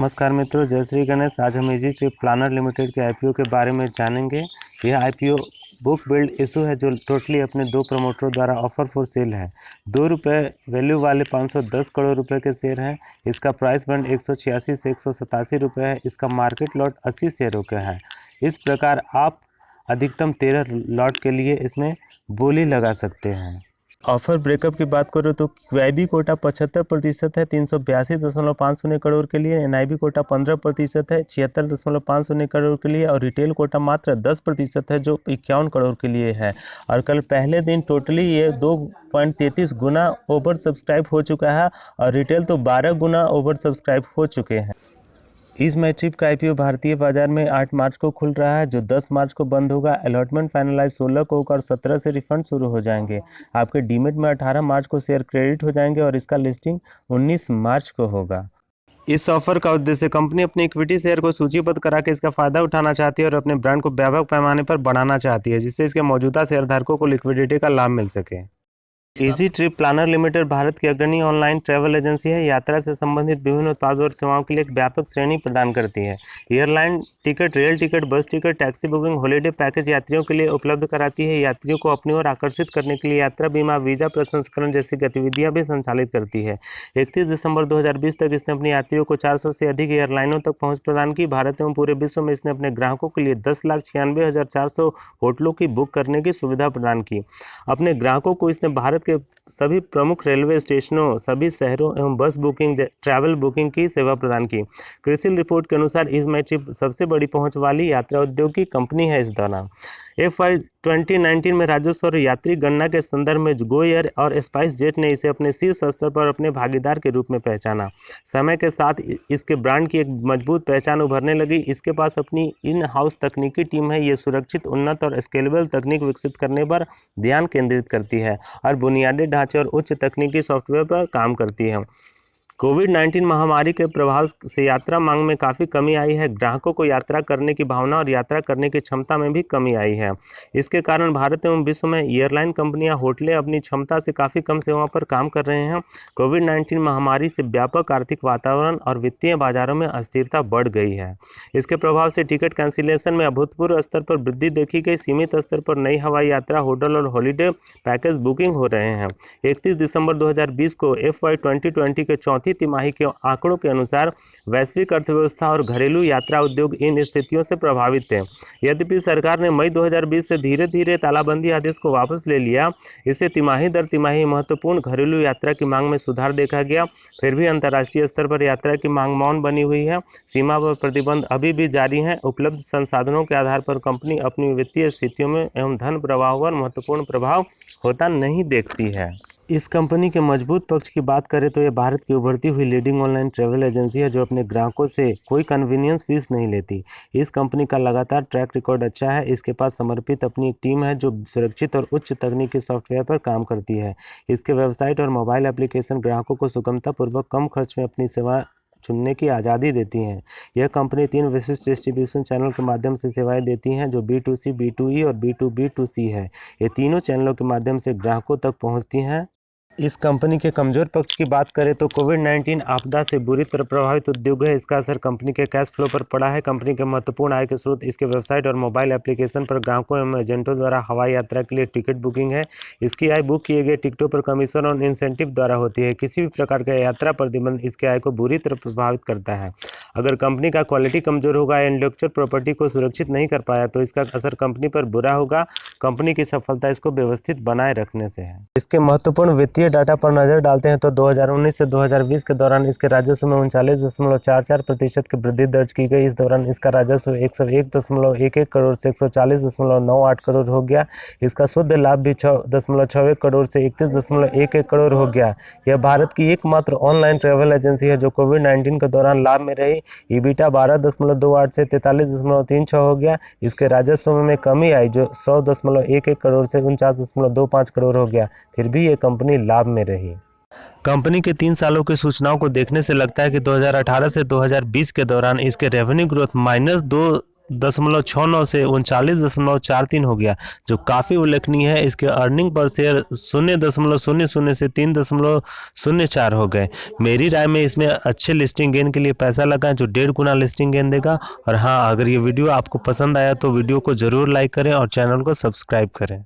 नमस्कार मित्रों, जय श्री गणेश। आज हम इजी ट्रिप प्लानर लिमिटेड के आईपीओ के बारे में जानेंगे। यह आईपीओ बुक बिल्ड इशू है जो टोटली अपने दो प्रमोटरों द्वारा ऑफर फॉर सेल है। ₹2 वैल्यू वाले 510 करोड़ रुपए के शेयर हैं। इसका प्राइस बैंड 186 से 187 रुपये है। इसका मार्केट लॉट 80 शेयरों का है। इस प्रकार आप अधिकतम 13 लॉट के लिए इसमें बोली लगा सकते हैं। ऑफर ब्रेकअप की बात करो तो क्यूआईबी कोटा 75% है 382.50 करोड़ के लिए। एनआईबी कोटा 15% है 76.50 करोड़ के लिए। और रिटेल कोटा मात्र 10% है जो 51 करोड़ के लिए है। और कल पहले दिन टोटली ये 2.33 गुना ओवर सब्सक्राइब हो चुका है और रिटेल तो 12 गुना ओवर सब्सक्राइब हो चुके हैं। इस मैट्रिप का आईपीओ भारतीय बाजार में 8 मार्च को खुल रहा है जो 10 मार्च को बंद होगा। अलॉटमेंट फाइनलाइज 16 को होगा और 17 से रिफंड शुरू हो जाएंगे। आपके डीमेट में 18 मार्च को शेयर क्रेडिट हो जाएंगे और इसका लिस्टिंग 19 मार्च को होगा। इस ऑफर का उद्देश्य कंपनी अपनी इक्विटी शेयर को सूचीबद्ध करा के इसका फायदा उठाना चाहती है और अपने ब्रांड को व्यापक पैमाने पर बढ़ाना चाहती है जिससे इसके मौजूदा शेयरधारकों को लिक्विडिटी का लाभ मिल सके। Easy trip planner limited Bharat की अग्रणी ऑनलाइन ट्रैवल एजेंसी है। यात्रा से संबंधित विभिन्न उत्पादों और सेवाओं के लिए एक व्यापक श्रेणी प्रदान करती है। एयरलाइन टिकट, रेल टिकट, बस ticket, taxi booking, holiday package यात्रियों के लिए उपलब्ध कराती है। यात्रियों को अपनी ओर आकर्षित करने के लिए यात्रा बीमा, वीजा प्रसंस्करण जैसी गतिविधियां भी संचालित करती है। 31 दिसंबर 2020 तक इसने अपने यात्रियों को 400 से अधिक एयरलाइनों तक पहुँच प्रदान की। भारत एवं पूरे विश्व में इसने अपने ग्राहकों के लिए 10,96,400 होटलों की बुक करने की सुविधा प्रदान की। अपने ग्राहकों को इसने भारत के सभी प्रमुख रेलवे स्टेशनों, सभी शहरों एवं बस बुकिंग, ट्रैवल बुकिंग की सेवा प्रदान की। क्रिसिल रिपोर्ट के अनुसार इज़माई ट्रिप सबसे बड़ी पहुंच वाली यात्रा उद्योग की कंपनी है। इस दौरान FY 2019 में राजस्व और यात्री गणना के संदर्भ में गो एयर और स्पाइस जेट ने इसे अपने शीर्ष स्तर पर अपने भागीदार के रूप में पहचाना। समय के साथ इसके ब्रांड की एक मजबूत पहचान उभरने लगी। इसके पास अपनी इन हाउस तकनीकी टीम है। ये सुरक्षित, उन्नत और स्केलेबल तकनीक विकसित करने पर ध्यान केंद्रित करती है और बुनियादी ढांचे और उच्च तकनीकी सॉफ्टवेयर पर काम करती है। कोविड-19 महामारी के प्रभाव से यात्रा मांग में काफ़ी कमी आई है। ग्राहकों को यात्रा करने की भावना और यात्रा करने की क्षमता में भी कमी आई है। इसके कारण भारत एवं विश्व में एयरलाइन कंपनियां, होटलें अपनी क्षमता से काफ़ी कम सेवाओं पर काम कर रहे हैं। कोविड-19 महामारी से व्यापक आर्थिक वातावरण और वित्तीय बाजारों में अस्थिरता बढ़ गई है। इसके प्रभाव से टिकट कैंसिलेशन में अभूतपूर्व स्तर पर वृद्धि देखी गई। सीमित स्तर पर नई हवाई यात्रा, होटल और हॉलीडे पैकेज बुकिंग हो रहे हैं। 31 दिसंबर 2020 को FY 2020 के चौथी तिमाही के आंकड़ों के अनुसार वैश्विक अर्थव्यवस्था और घरेलू यात्रा उद्योग इन स्थितियों से प्रभावित थे। यद्यपि सरकार ने मई 2020 से धीरे धीरे तालाबंदी आदेश को वापस ले लिया, इससे तिमाही दर तिमाही महत्वपूर्ण घरेलू यात्रा की मांग में सुधार देखा गया। फिर भी अंतर्राष्ट्रीय स्तर पर यात्रा की मांग मौन बनी हुई है। सीमा पर प्रतिबंध अभी भी जारी हैं। उपलब्ध संसाधनों के आधार पर कंपनी अपनी वित्तीय स्थितियों में एवं धन प्रवाह पर महत्वपूर्ण प्रभाव होता नहीं देखती है। इस कंपनी के मजबूत पक्ष की बात करें तो यह भारत की उभरती हुई लीडिंग ऑनलाइन ट्रैवल एजेंसी है जो अपने ग्राहकों से कोई कन्वीनियंस फीस नहीं लेती। इस कंपनी का लगातार ट्रैक रिकॉर्ड अच्छा है। इसके पास समर्पित अपनी एक टीम है जो सुरक्षित और उच्च तकनीकी सॉफ्टवेयर पर काम करती है। इसके वेबसाइट और मोबाइल एप्लीकेशन ग्राहकों को सुगमतापूर्वक कम खर्च में अपनी सेवा चुनने की आज़ादी देती हैं। यह कंपनी 3 विशिष्ट डिस्ट्रीब्यूशन चैनल के माध्यम से सेवाएं देती हैं जो B2C, B2E और B2B2C है। ये तीनों चैनलों के माध्यम से ग्राहकों तक पहुंचती हैं। इस कंपनी के कमजोर पक्ष की बात करें तो कोविड-19 आपदा से बुरी तरह प्रभावित उद्योग है। इसका असर कंपनी के कैश फ्लो पर पड़ा है। कंपनी के महत्वपूर्ण आय के स्रोत इसके वेबसाइट और मोबाइल एप्लीकेशन पर ग्राहकों एवं एजेंटों द्वारा हवाई यात्रा के लिए टिकट बुकिंग है। इसकी आय बुक किए गए टिकटों पर कमीशन और इंसेंटिव द्वारा होती है। किसी भी प्रकार का यात्रा प्रतिबंध इसके आय को बुरी तरह प्रभावित करता है। अगर कंपनी का क्वालिटी कमजोर होगा या इंटेलेक्चुअल प्रॉपर्टी को सुरक्षित नहीं कर पाया तो इसका असर कंपनी पर बुरा होगा। कंपनी की सफलता इसको व्यवस्थित बनाए रखने से है। इसके महत्वपूर्ण वित्तीय डाटा पर नजर डालते हैं तो 2019 से 2020 के दौरान इसके राजस्व में 39.44% की वृद्धि दर्ज की गई। इस दौरान इसका राजस्व 101.11 करोड़ से 140.98 करोड़ हो गया। इसका शुद्ध लाभ भी 6.61 करोड़ से 31.11 करोड़ हो गया। यह भारत की एकमात्र ऑनलाइन ट्रैवल एजेंसी है जो कोविड-19 के दौरान लाभ में रही। ईबिटा 12.28 से 43.36 हो गया। इसके राजस्व में कमी आई जो 100.11 करोड़ से 49.25 करोड़ हो गया। फिर भी ये कंपनी लाभ में रही। कंपनी के 3 सालों की सूचनाओं को देखने से लगता है कि 2018 से 2020 के दौरान इसके रेवेन्यू ग्रोथ -2 39.69 से 39.43 हो गया, जो काफ़ी उल्लेखनीय है। इसके अर्निंग पर शेयर 0.00 से 3.04 हो गए। मेरी राय में इसमें अच्छे लिस्टिंग गेन के लिए पैसा लगाएं, जो 1.5 गुना लिस्टिंग गेन देगा। और हाँ, अगर ये वीडियो आपको पसंद आया तो वीडियो को ज़रूर लाइक करें और चैनल को सब्सक्राइब करें।